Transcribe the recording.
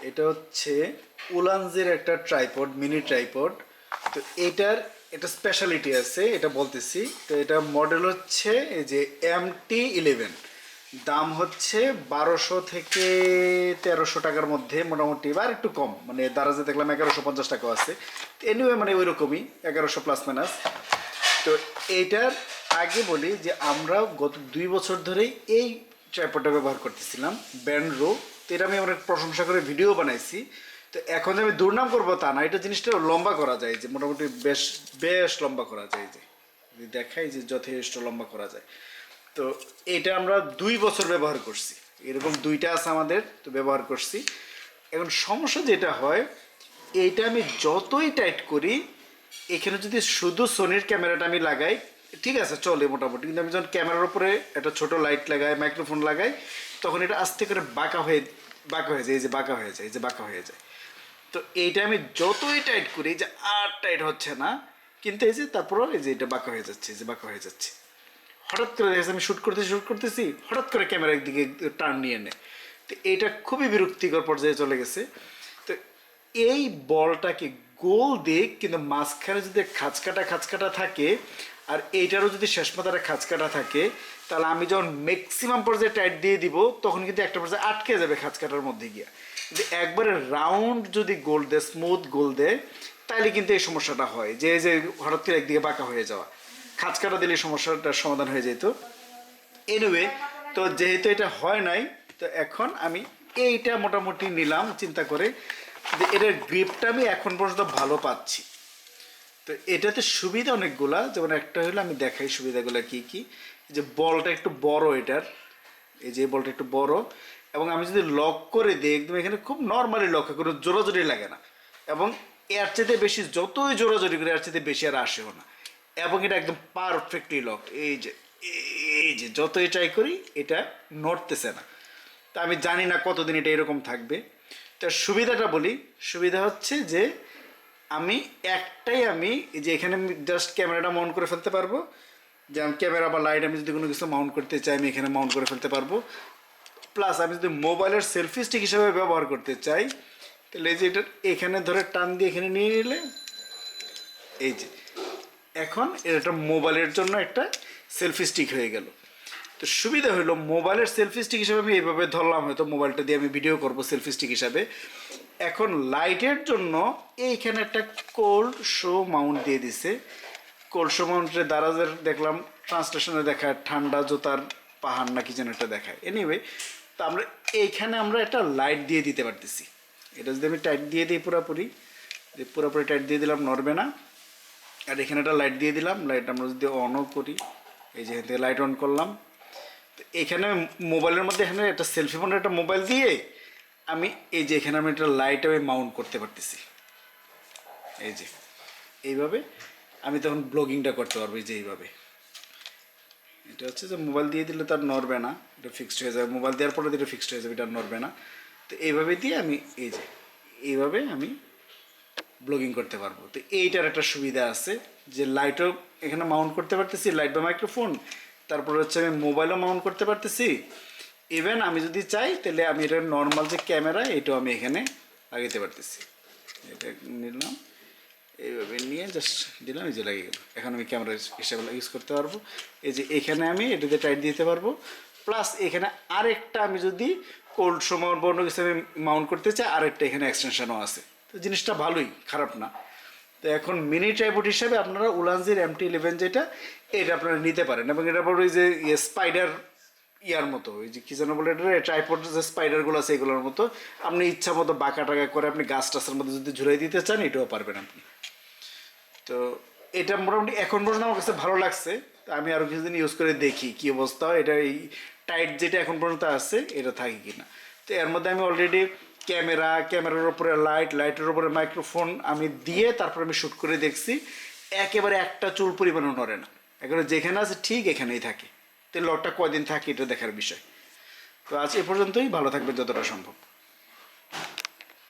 এটা হচ্ছে উলানজির একটা ট্রাইপড, মিনি ট্রাইপড। তো এটা স্পেশালিটি আছে, এটা বলতেছি। তো এটা মডেল হচ্ছে এই যে MT-11, দাম হচ্ছে 1200 থেকে 1300 টাকার মধ্যে মোটামুটি, বা একটু কম, মানে দারাজে দেখলাম 1150 টাকাও আছে। এনিওয়ে মানে ওই রকমই 1100 প্লাস মাইনাস। তো এইটার আগে বলি যে আমরা গত 2 বছর ধরেই এই ট্রাইপডটা ব্যবহার করতেছিলাম, ব্যান্ডরো। তো এটা আমি অনেক প্রশংসা করে ভিডিও বানাইছি। তো এখন যে আমি দুর্নাম করবো তা না, এটা জিনিসটা লম্বা করা যায়, যে মোটামুটি বেশ বেশ লম্বা করা যায়, যে দেখাই যে যথেষ্ট লম্বা করা যায়। তো এটা আমরা 2 বছর ব্যবহার করছি, এরকম 2টা আছে আমাদের, তো ব্যবহার করছি। এখন সমস্যা যেটা হয়, এইটা আমি যতই টাইট করি, এখানে যদি শুধু সোনির ক্যামেরাটা আমি লাগাই, ঠিক আছে চলে মোটামুটি, কিন্তু আমি যখন ক্যামেরার উপরে একটা ছোট লাইট লাগাই, মাইক্রোফোন লাগাই, তখন এটা আস্তে করে বাঁকা হয়ে যায়, এই যে বাঁকা হয়ে যায়, এই যে বাঁকা হয়ে যায়। তো এইটা আমি যতই টাইট করি, যে আর টাইট হচ্ছে না, কিন্তু এই যে তারপরেও এই যে এটা বাঁকা হয়ে যাচ্ছে, এই যে বাঁকা হয়ে যাচ্ছে। হঠাৎ করে দেখেছি আমি শ্যুট করতেছি, হঠাৎ করে ক্যামেরার দিকে টার্ন নিয়ে নেয়। তো এইটা খুবই বিরক্তিকর পর্যায়ে চলে গেছে। তো এই বলটাকে গোল দিক, কিন্তু মাঝখানে যদি খাঁচকাটা থাকে, আর এইটারও যদি শেষ মাথাটা খাঁচকাটা থাকে, তাহলে আমি যখন ম্যাক্সিমাম পর্যায়ে টাইট দিয়ে দিব, তখন কিন্তু একটা পর্যায়ে আটকে যাবে খাঁচকাটার মধ্যে গিয়া। কিন্তু একবারে রাউন্ড যদি গোল দেয়, স্মুথ গোল দেয়, তাহলে কিন্তু এই সমস্যাটা হয়, যে হঠাৎ করে একদিকে বাঁকা হয়ে যাওয়া। খাঁচকাটা দিলে সমস্যাটার সমাধান হয়ে যেত। এনিওয়ে, তো যেহেতু এটা হয় নাই, তো এখন আমি এইটা মোটামুটি নিলাম চিন্তা করে, যে এটার গ্রিপটা আমি এখন পর্যন্ত ভালো পাচ্ছি। তো এটাতে সুবিধা অনেকগুলা, যেমন একটা হলো আমি দেখাই সুবিধাগুলো কি কি। যে বলটা একটু বড় এটার, এই যে বলটা একটু বড়, এবং আমি যদি লক করে দিই একদম এখানে খুব নর্মালি লক, কোনো জোরাজোরি লাগে না, এবং এর চাইতে বেশি যতই জোরাজোরি করে এর চাইতে বেশি আর আসেও না, এবং এটা একদম পারফেক্টলি লক। এই যে যতই ট্রাই করি এটা নড়তেছে না। তা আমি জানি না কতদিন এটা এরকম থাকবে। তার সুবিধাটা বলি, সুবিধা হচ্ছে যে আমি এই যে এখানে জাস্ট ক্যামেরাটা মাউন্ট করে ফেলতে পারবো, যে আমি ক্যামেরা বা লাইট আমি যদি কোনো কিছু মাউন্ট করতে চাই, আমি এখানে মাউন্ট করে ফেলতে পারবো। প্লাস আমি যদি মোবাইলের সেলফি স্টিক হিসেবে ব্যবহার করতে চাই, তাহলে এই যে এটা এখানে ধরে টান দিয়ে এখানে নিয়ে নিলে, এই যে এখন এটা মোবাইলের জন্য একটা সেলফি স্টিক হয়ে গেল। তো সুবিধা হলো, মোবাইলের সেলফি স্টিক হিসাবে আমি এইভাবে ধরলাম, হয়তো মোবাইলটা দিয়ে আমি ভিডিও করব সেলফি স্টিক হিসাবে। এখন লাইটের জন্য এইখানে একটা কোল্ড শো মাউন্ট দিয়ে দিছে। কোল্ড শো মাউন্টের দারাজের দেখলাম ট্রান্সলেশনে দেখায় ঠান্ডা জুতার পাহাড় না কি যেন একটা দেখায়। এনিওয়ে, তো এইখানে আমরা একটা লাইট দিয়ে দিতে পারতেছি। এটা যদি আমি টাইট দিয়ে দিই পুরোপুরি টাইট দিয়ে দিলাম, নড়বে না। আর এখানে একটা লাইট দিয়ে দিলাম, লাইট আমরা যদি অনও করি, এই যে এখান থেকে লাইট অন করলাম, তো এখানে মোবাইলের মধ্যে এখানে একটা সেলফি ফোনের একটা মোবাইল দিয়ে আমি এই যে এখানে আমি একটা লাইট আমি মাউন্ট করতে পারতেছি। এই যে এইভাবে আমি তখন ব্লগিংটা করতে পারবো। এই যে এইভাবে, এটা হচ্ছে যে মোবাইল দিয়ে দিলে তার নড়বে না, এটা ফিক্সড হয়ে যাবে, মোবাইল দেওয়ার পরে এটা ফিক্সড হয়ে যাবে, এটা নড়বে না। তো এইভাবে দিয়ে আমি এই যে এইভাবে আমি ব্লগিং করতে পারবো। তো এইটার একটা সুবিধা আছে, যে লাইটও এখানে মাউন্ট করতে পারতেছি, লাইট বা মাইক্রোফোন, তারপর হচ্ছে আমি মোবাইলও মাউন্ট করতে পারতেছি। ইভেন আমি যদি চাই তাহলে আমি এটা নর্মাল যে ক্যামেরা, এটাও আমি এখানে লাগাইতে পারতেছি। এটা নিলাম, এইভাবে নিয়ে জাস্ট দিলাম, এই যে লাগিয়ে গেল। এখন আমি ক্যামেরা হিসাবে ইউজ করতে পারবো। এই যে এখানে আমি এটাতে টাইট দিতে পারবো। প্লাস এখানে আরেকটা আমি যদি কোল্ড সময় বর্ণ কিছু আমি মাউন্ট করতে চাই, আরেকটা এখানে এক্সটেনশনও আছে। তো জিনিসটা ভালোই, খারাপ না। তো এখন মিনি ট্রাইপড হিসাবে আপনারা উলানজির MT-11 যেটা, এটা আপনারা নিতে পারেন। এবং এটা পর ওই যে স্পাইডার ইয়ার মতো, ওই যে কী যেন বলে, এটা ট্রাইপড যে স্পাইডারগুলো আছে এগুলোর মতো, আপনি ইচ্ছা মতো বাঁকা টাকা করে আপনি গাছ টাছের মধ্যে যদি ঝুলাই দিতে চান, এটাও পারবেন আপনি। তো এটা মোটামুটি এখন পর্যন্ত আমার কাছে ভালো লাগছে। তো আমি আরও কিছুদিন ইউজ করে দেখি কী অবস্থা হয়, এটা এই টাইট যেটা এখন পর্যন্ত আছে এটা থাকে কি না। তো এর মধ্যে আমি অলরেডি ক্যামেরার উপরে লাইটের উপরে মাইক্রোফোন আমি দিয়ে তারপর আমি শ্যুট করে দেখছি, একেবারে একটা চুল পরিমাণও নড়ে না, একেবারে যেখানে আছে ঠিক এখানেই থাকে। তো লকটা কয়দিন থাকে এটা দেখার বিষয়। তো আজ এ পর্যন্তই, ভালো থাকবে যতটা সম্ভব।